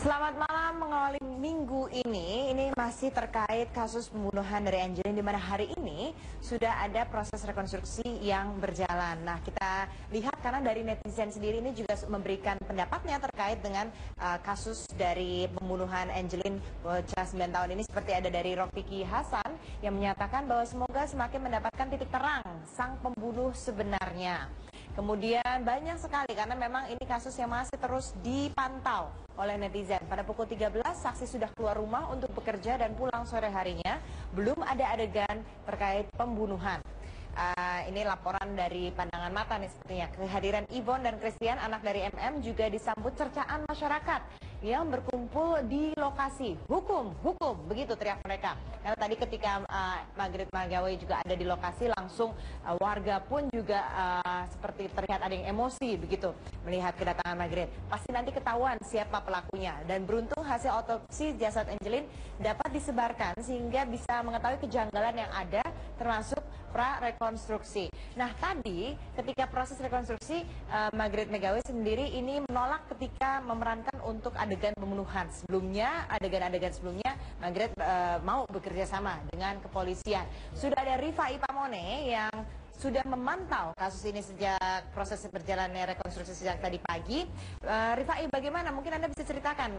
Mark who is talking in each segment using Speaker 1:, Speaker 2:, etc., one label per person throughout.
Speaker 1: Selamat malam, mengawali minggu ini masih terkait kasus pembunuhan dari Angelin, di mana hari ini sudah ada proses rekonstruksi yang berjalan. Nah, kita lihat karena dari netizen sendiri ini juga memberikan pendapatnya terkait dengan kasus dari pembunuhan Angelin bocah 9 tahun ini, seperti ada dari Rofiki Hasan yang menyatakan bahwa semoga semakin mendapatkan titik terang sang pembunuh sebenarnya. Kemudian banyak sekali karena memang ini kasus yang masih terus dipantau oleh netizen. Pada pukul 13 saksi sudah keluar rumah untuk bekerja dan pulang sore harinya. Belum ada adegan terkait pembunuhan. Ini laporan dari pandangan mata nih sepertinya. Kehadiran Ivon dan Christian, anak dari MM, juga disambut cercaan masyarakat yang berkumpul di lokasi. Hukum, hukum, begitu teriak mereka. Karena tadi ketika Margaret Megawe juga ada di lokasi, langsung warga pun juga seperti terlihat ada yang emosi begitu melihat kedatangan Margaret. Pasti nanti ketahuan siapa pelakunya. Dan beruntung hasil otopsi jasad Angelin dapat disebarkan sehingga bisa mengetahui kejanggalan yang ada, termasuk pra-rekonstruksi. Nah, tadi ketika proses rekonstruksi, Margaret Megawe sendiri ini menolak ketika memerankan untuk adegan pembunuhan. Sebelumnya, adegan-adegan sebelumnya, Margaret mau bekerja sama dengan kepolisian. Sudah ada Rifai Pamone yang sudah memantau kasus ini sejak proses berjalannya rekonstruksi sejak tadi pagi. Rifai, bagaimana? Mungkin Anda bisa ceritakan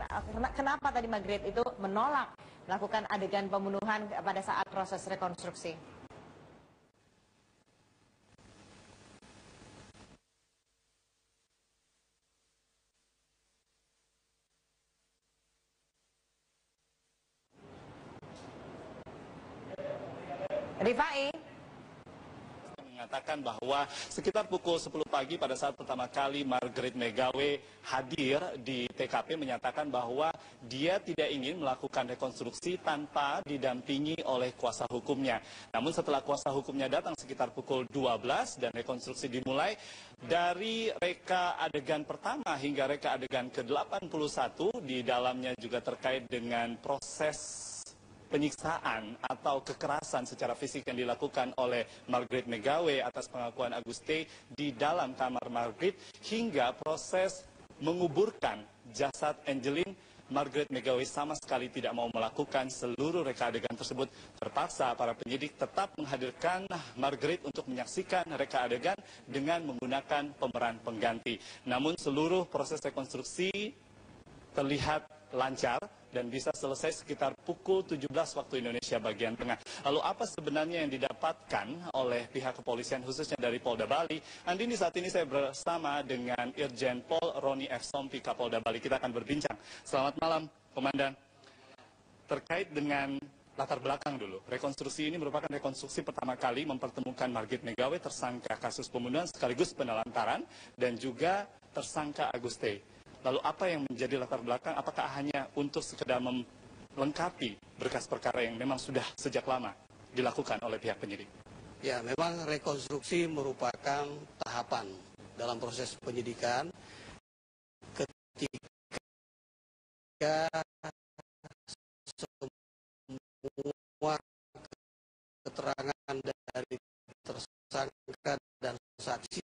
Speaker 1: kenapa tadi Margaret itu menolak melakukan adegan pembunuhan pada saat proses rekonstruksi. Rifai
Speaker 2: mengatakan bahwa sekitar pukul 10 pagi pada saat pertama kali Margaret Megawe hadir di TKP menyatakan bahwa dia tidak ingin melakukan rekonstruksi tanpa didampingi oleh kuasa hukumnya. Namun setelah kuasa hukumnya datang sekitar pukul 12 dan rekonstruksi dimulai, dari reka adegan pertama hingga reka adegan ke-81 di dalamnya juga terkait dengan proses penyiksaan atau kekerasan secara fisik yang dilakukan oleh Margaret Megawe atas pengakuan Aguste di dalam kamar Margaret, hingga proses menguburkan jasad Angelin. Margaret Megawe sama sekali tidak mau melakukan seluruh reka adegan tersebut. Terpaksa para penyidik tetap menghadirkan Margaret untuk menyaksikan reka adegan dengan menggunakan pemeran pengganti. Namun seluruh proses rekonstruksi terlihat lancar dan bisa selesai sekitar pukul 17 waktu Indonesia bagian tengah. Lalu apa sebenarnya yang didapatkan oleh pihak kepolisian khususnya dari Polda Bali? Andini, saat ini saya bersama dengan Irjen Pol Roni F. Sompi, Kapolda Bali. Kita akan berbincang. Selamat malam, Komandan. Terkait dengan latar belakang dulu, rekonstruksi ini merupakan rekonstruksi pertama kali mempertemukan Margaret Megawe, tersangka kasus pembunuhan sekaligus penelantaran, dan juga tersangka Aguste. Lalu apa yang menjadi latar belakang? Apakah hanya untuk sekedar melengkapi berkas perkara yang memang sudah sejak lama dilakukan oleh pihak penyidik?
Speaker 3: Ya, memang rekonstruksi merupakan tahapan dalam proses penyidikan ketika semua keterangan dari tersangka dan saksi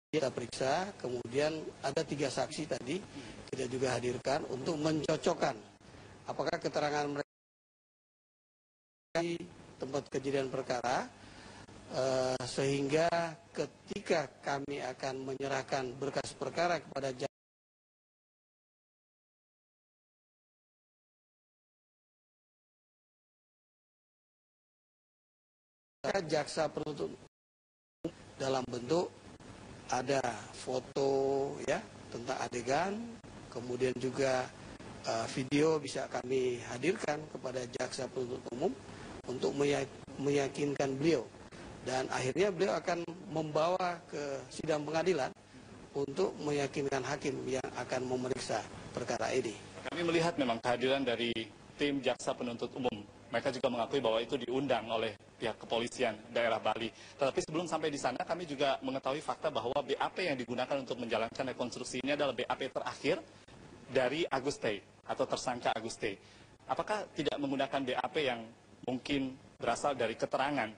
Speaker 3: kita periksa, kemudian ada 3 saksi tadi kita juga hadirkan untuk mencocokkan apakah keterangan mereka di tempat kejadian perkara, sehingga ketika kami akan menyerahkan berkas perkara kepada jaksa penuntut dalam bentuk ada foto ya tentang adegan, kemudian juga video bisa kami hadirkan kepada jaksa penuntut umum untuk meyakinkan beliau, dan akhirnya beliau akan membawa ke sidang pengadilan untuk meyakinkan hakim yang akan memeriksa perkara ini.
Speaker 2: Kami melihat memang kehadiran dari tim jaksa penuntut umum Mereka juga mengakui bahwa itu diundang oleh pihak kepolisian daerah Bali. Tetapi sebelum sampai di sana, kami juga mengetahui fakta bahwa BAP yang digunakan untuk menjalankan rekonstruksi ini adalah BAP terakhir dari Aguste atau tersangka Aguste. Apakah tidak menggunakan BAP yang mungkin berasal dari keterangan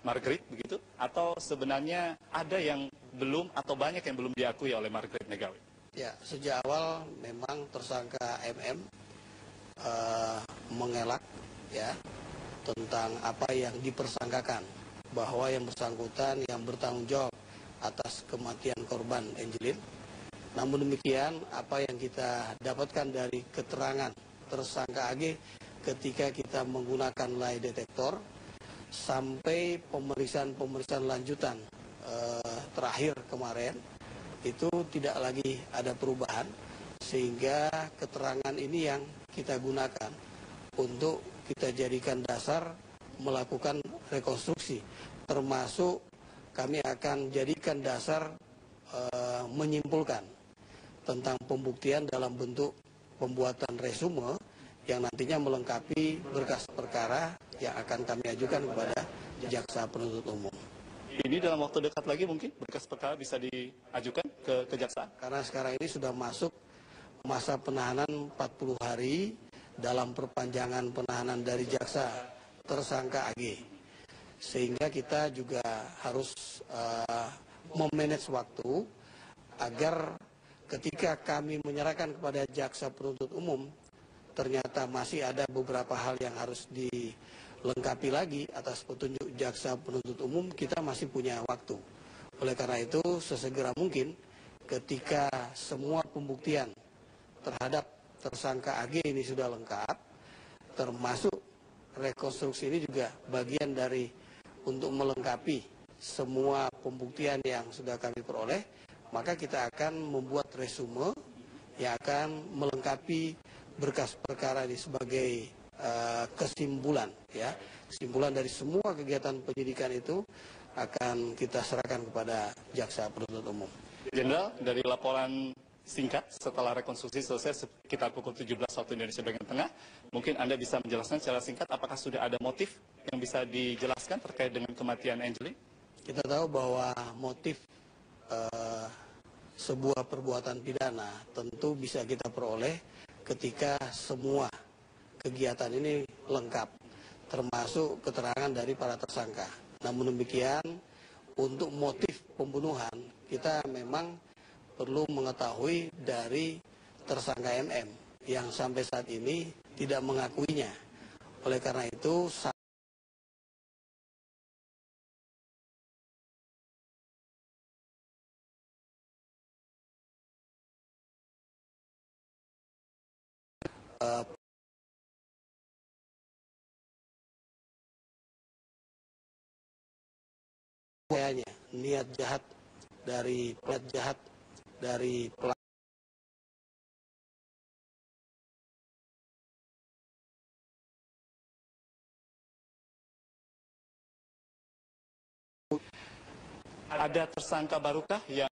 Speaker 2: Margaret begitu? Atau sebenarnya ada yang belum atau banyak yang belum diakui oleh Margaret Megawe?
Speaker 3: Ya, sejak awal memang tersangka MM mengelak ya tentang apa yang dipersangkakan, bahwa yang bersangkutan yang bertanggung jawab atas kematian korban Angelin. Namun demikian, apa yang kita dapatkan dari keterangan tersangka AG ketika kita menggunakan lie detektor sampai pemeriksaan lanjutan terakhir kemarin, itu tidak lagi ada perubahan, sehingga keterangan ini yang kita gunakan untuk kita jadikan dasar melakukan rekonstruksi, termasuk kami akan jadikan dasar menyimpulkan tentang pembuktian dalam bentuk pembuatan resume yang nantinya melengkapi berkas perkara yang akan kami ajukan kepada jaksa penuntut umum.
Speaker 2: Ini dalam waktu dekat lagi mungkin berkas perkara bisa diajukan ke kejaksaan?
Speaker 3: Karena sekarang ini sudah masuk masa penahanan 40 hari dalam perpanjangan penahanan dari jaksa tersangka AG. Sehingga kita juga harus memanage waktu agar ketika kami menyerahkan kepada jaksa penuntut umum, ternyata masih ada beberapa hal yang harus dilengkapi lagi atas petunjuk jaksa penuntut umum, kita masih punya waktu. Oleh karena itu, sesegera mungkin ketika semua pembuktian terhadap tersangka AG ini sudah lengkap, termasuk rekonstruksi ini juga bagian dari untuk melengkapi semua pembuktian yang sudah kami peroleh, maka kita akan membuat resume yang akan melengkapi berkas perkara ini sebagai kesimpulan, ya, kesimpulan dari semua kegiatan penyidikan itu akan kita serahkan kepada jaksa penuntut umum.
Speaker 2: Jenderal, dari laporan singkat setelah rekonstruksi selesai sekitar pukul 17 waktu Indonesia bagian tengah, mungkin Anda bisa menjelaskan secara singkat apakah sudah ada motif yang bisa dijelaskan terkait dengan kematian Angelin?
Speaker 3: Kita tahu bahwa motif sebuah perbuatan pidana tentu bisa kita peroleh ketika semua kegiatan ini lengkap, termasuk keterangan dari para tersangka. Namun demikian, untuk motif pembunuhan kita memang perlu mengetahui dari tersangka MM yang sampai saat ini tidak mengakuinya. Oleh karena itu, kayaknya niat jahat dari pelaku
Speaker 2: ada tersangka barukah yang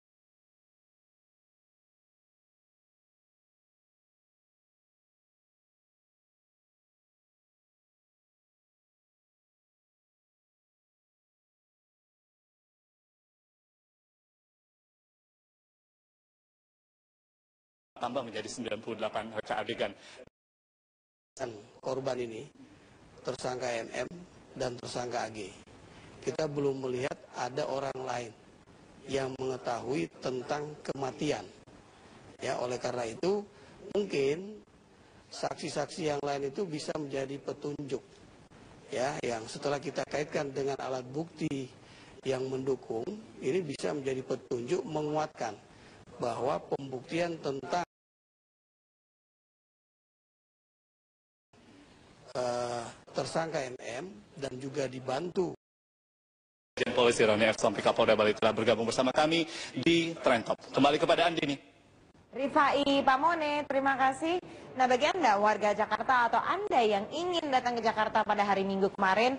Speaker 2: tambah menjadi 98 reka adegan?
Speaker 3: korban ini, tersangka MM dan tersangka AG. Kita belum melihat ada orang lain yang mengetahui tentang kematian. Ya, oleh karena itu mungkin saksi-saksi yang lain itu bisa menjadi petunjuk. Ya, yang setelah kita kaitkan dengan alat bukti yang mendukung, ini bisa menjadi petunjuk menguatkan bahwa pembuktian tentang tersangka MM dan juga dibantu
Speaker 2: Polisi Roni F. Sompi Kapolda Bali telah bergabung bersama kami di Trend Top. Kembali kepada Andi nih.
Speaker 1: Rifai Pamone, terima kasih. Nah, bagi Anda warga Jakarta atau Anda yang ingin datang ke Jakarta pada hari Minggu kemarin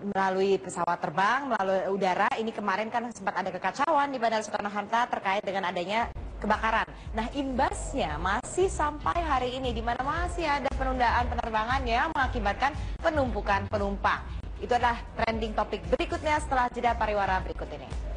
Speaker 1: melalui pesawat terbang, melalui udara, ini kemarin kan sempat ada kekacauan di Bandara Soekarno-Hatta terkait dengan adanya kebakaran. Nah, imbasnya masih sampai hari ini, di mana masih ada penundaan penerbangan yang mengakibatkan penumpukan penumpang. Itu adalah trending topik berikutnya setelah jeda pariwara berikut ini.